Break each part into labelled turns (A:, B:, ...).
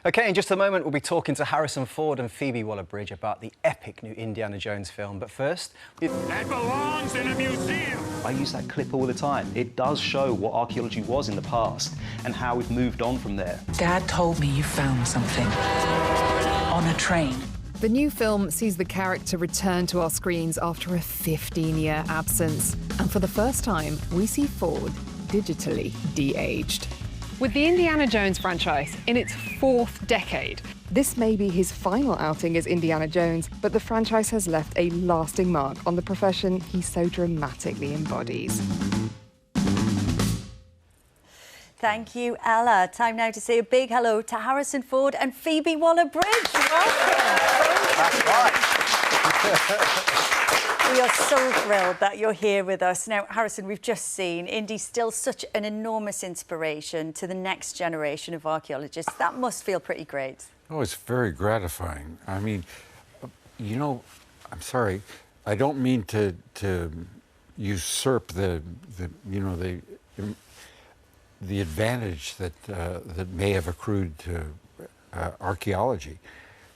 A: OK, in just a moment, we'll be talking to Harrison Ford and Phoebe Waller-Bridge about the epic new Indiana Jones film. But first...
B: That belongs in a museum!
C: I use that clip all the time. It does show what archaeology was in the past and how we've moved on from there.
D: Dad told me you found something on a train.
E: The new film sees the character return to our screens after a 15-year absence. And for the first time, we see Ford digitally de-aged.
F: With the Indiana Jones franchise in its 4th decade,
E: This may be his final outing as Indiana Jones, but the franchise has left a lasting mark on the profession he so dramatically embodies.
G: Thank you, Ella. Time now to say a big hello to Harrison Ford and Phoebe Waller-Bridge. Welcome.
A: That's right.
G: We are so thrilled that you're here with us. Now, Harrison, we've just seen Indy's still such an enormous inspiration to the next generation of archaeologists. That must feel pretty great.
H: Oh, it's very gratifying. I mean, you know, I'm sorry, I don't mean to usurp the advantage that may have accrued to archaeology,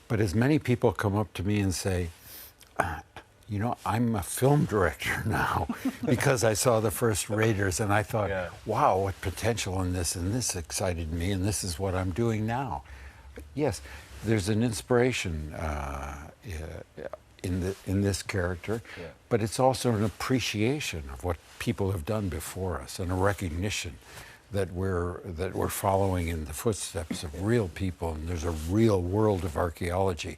H: but as many people come up to me and say, you know, I'm a film director now because I saw the first Raiders and I thought, wow, what potential in this, and this excited me, and this is what I'm doing now. But yes, there's an inspiration in this character, but it's also an appreciation of what people have done before us and a recognition that we're following in the footsteps of real people, and there's a real world of archaeology.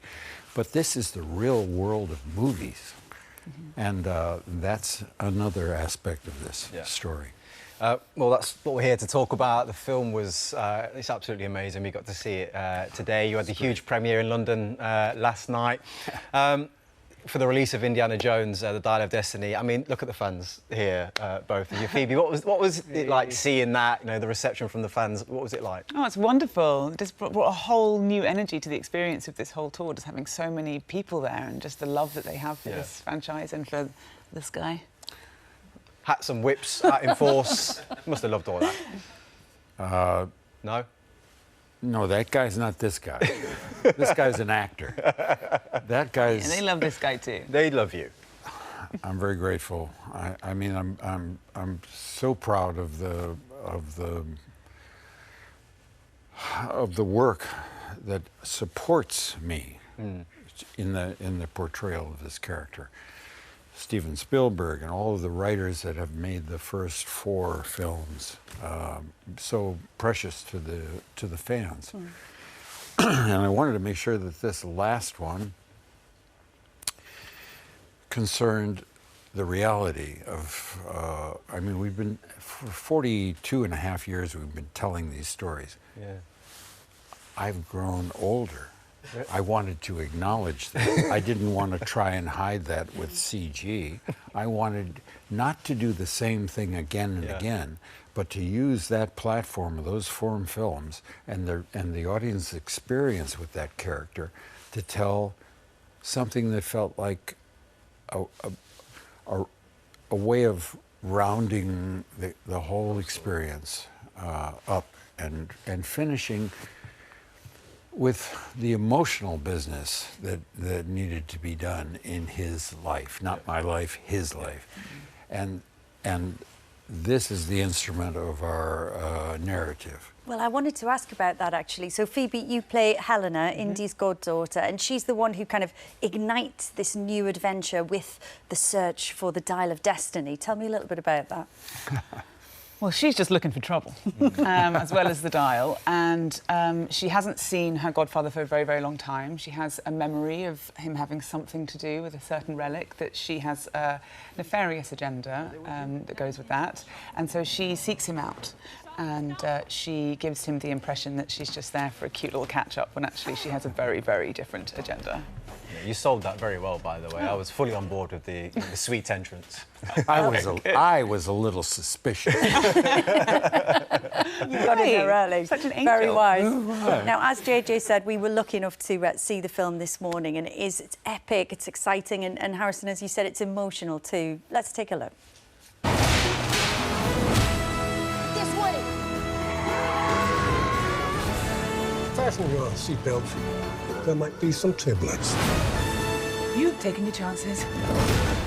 H: But this is the real world of movies. And that's another aspect of this story.
A: Well, that's what we're here to talk about. The film was, it's absolutely amazing. We got to see it today. You had the huge premiere in London last night. For the release of Indiana Jones, The Dial of Destiny. I mean, look at the fans here, both of you. Phoebe, what was it like seeing that, you know, the reception from the fans? What was it like?
I: Oh, it's wonderful. It just brought a whole new energy to the experience of this whole tour, just having so many people there and just the love that they have for this franchise and for this guy.
A: Hats and whips out in force. Must have loved all that. No?
H: No, that guy's not this guy. This guy's an actor. That guy's...
I: Yeah, they love this guy too.
A: They love you.
H: I'm very grateful. I mean, I'm so proud of the work that supports me in the portrayal of this character. Steven Spielberg and all of the writers that have made the first 4 films so precious to the fans. And I wanted to make sure that this last one concerned the reality of, I mean, we've been, for 42 and a half years, we've been telling these stories.
A: Yeah.
H: I've grown older. I wanted to acknowledge that. I didn't want to try and hide that with CG. I wanted not to do the same thing again and again, but to use that platform of those 4 films and the audience experience with that character to tell something that felt like a way of rounding the whole experience up and finishing with the emotional business that needed to be done in his life, not my life, his life. And this is the instrument of our narrative.
G: Well, I wanted to ask about that, actually. So, Phoebe, you play Helena, Indy's goddaughter, and she's the one who kind of ignites this new adventure with the search for the Dial of Destiny. Tell me a little bit about that.
I: Well, she's just looking for trouble, as well as the dial. And she hasn't seen her godfather for a very, very long time. She has a memory of him having something to do with a certain relic, that she has a nefarious agenda that goes with that. And so she seeks him out. And she gives him the impression that she's just there for a cute little catch-up, when actually she has a very, very different agenda.
A: Yeah, you sold that very well, by the way. I was fully on board with the sweet entrance.
H: I was a little suspicious.
G: You got in there early.
I: Such an angel.
G: Very wise. Now, as JJ said, we were lucky enough to see the film this morning, and it's epic, it's exciting, and Harrison, as you said, it's emotional too. Let's take a look.
J: Fasten your seatbelt. There might be some turbulence.
I: You've taken your chances,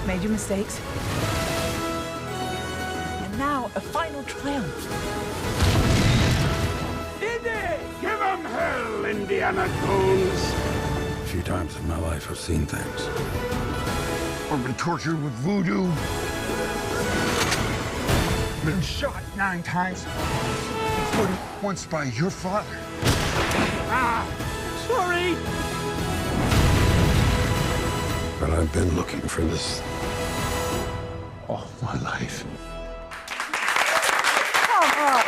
I: made your mistakes. And now, a final triumph.
B: Indy! Give 'em hell, Indiana Jones!
J: A few times in my life, I've seen things. I've been tortured with voodoo. Been shot 9 times. Including once by your father.
B: Ah! Sorry!
J: But I've been looking for this all my life.
G: Come on.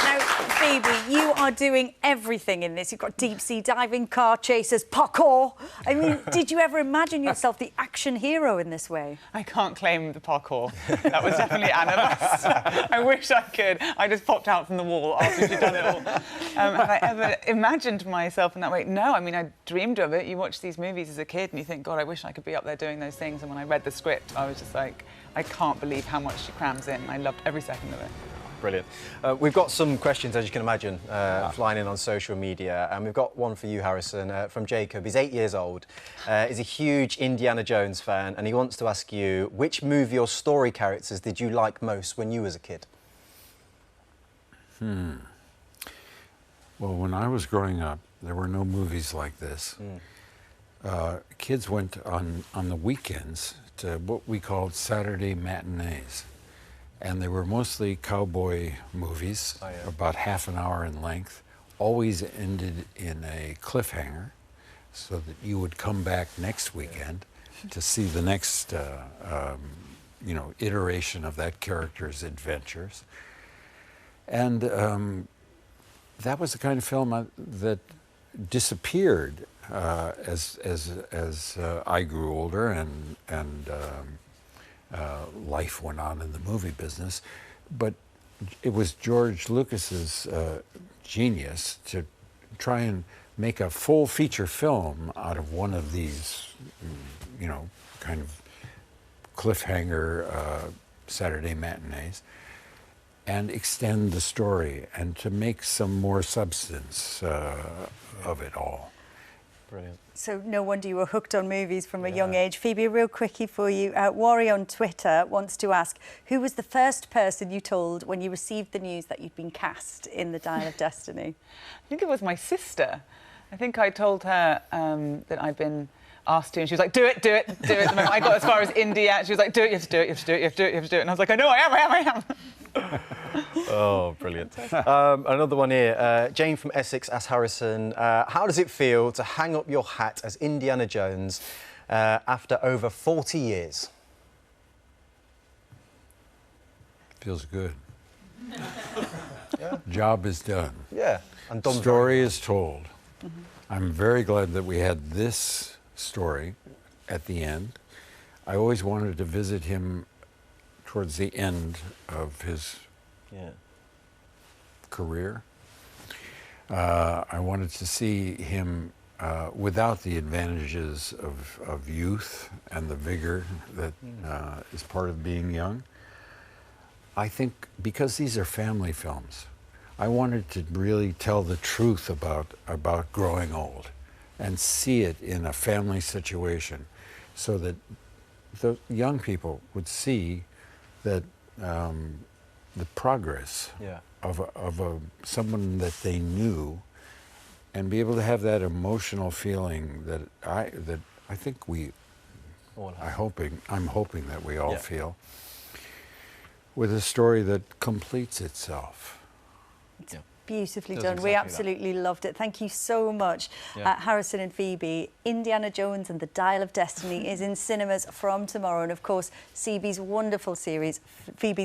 G: Now, Phoebe, you are doing everything in this. You've got deep-sea diving, car chases, parkour. I mean, did you ever imagine yourself the action hero in this way?
I: I can't claim the parkour. That was definitely Annabeth's. I wish I could. I just popped out from the wall after she'd done it all. Have I ever imagined myself in that way? No, I mean, I dreamed of it. You watch these movies as a kid and you think, God, I wish I could be up there doing those things. And when I read the script, I was just like, I can't believe how much she crams in. I loved every second of it.
A: Brilliant. We've got some questions, as you can imagine, flying in on social media. And we've got one for you, Harrison, from Jacob. He's 8 years old. He's a huge Indiana Jones fan, and he wants to ask you, which movie or story characters did you like most when you was a kid?
H: Well, when I was growing up, there were no movies like this. Kids went on the weekends to what we called Saturday matinees. And they were mostly cowboy movies, about half an hour in length, always ended in a cliffhanger, so that you would come back next weekend to see the next, iteration of that character's adventures. And that was the kind of film that disappeared as I grew older and life went on in the movie business. But it was George Lucas's genius to try and make a full feature film out of one of these, kind of cliffhanger Saturday matinees, and extend the story and to make some more substance of it all.
A: Brilliant.
G: So no wonder you were hooked on movies from a young age. Phoebe, a real quickie for you. Wari on Twitter wants to ask, who was the first person you told when you received the news that you'd been cast in The Dial of Destiny?
I: I think it was my sister. I think I told her that I'd been asked to, and she was like, do it, do it, do it. The moment I got as far as India, she was like, do it, you have to do it, you have to do it, you have to do it, you have to do it. And I was like, I know, I am.
A: Oh, brilliant. Another one here. Jane from Essex asked Harrison, how does it feel to hang up your hat as Indiana Jones after over 40 years?
H: Feels good. Job is done.
A: Yeah. And done.
H: Story is told. I'm very glad that we had this story at the end. I always wanted to visit him towards the end of his career. I wanted to see him without the advantages of youth and the vigor that is part of being young. I think because these are family films, I wanted to really tell the truth about growing old and see it in a family situation so that the young people would see that the progress of someone that they knew, and be able to have that emotional feeling that I think we all I'm hoping that we all feel, with a story that completes itself.
G: Beautifully done. We absolutely loved it. Thank you so much, Harrison and Phoebe. Indiana Jones and the Dial of Destiny is in cinemas from tomorrow, and of course CB's wonderful series, Phoebe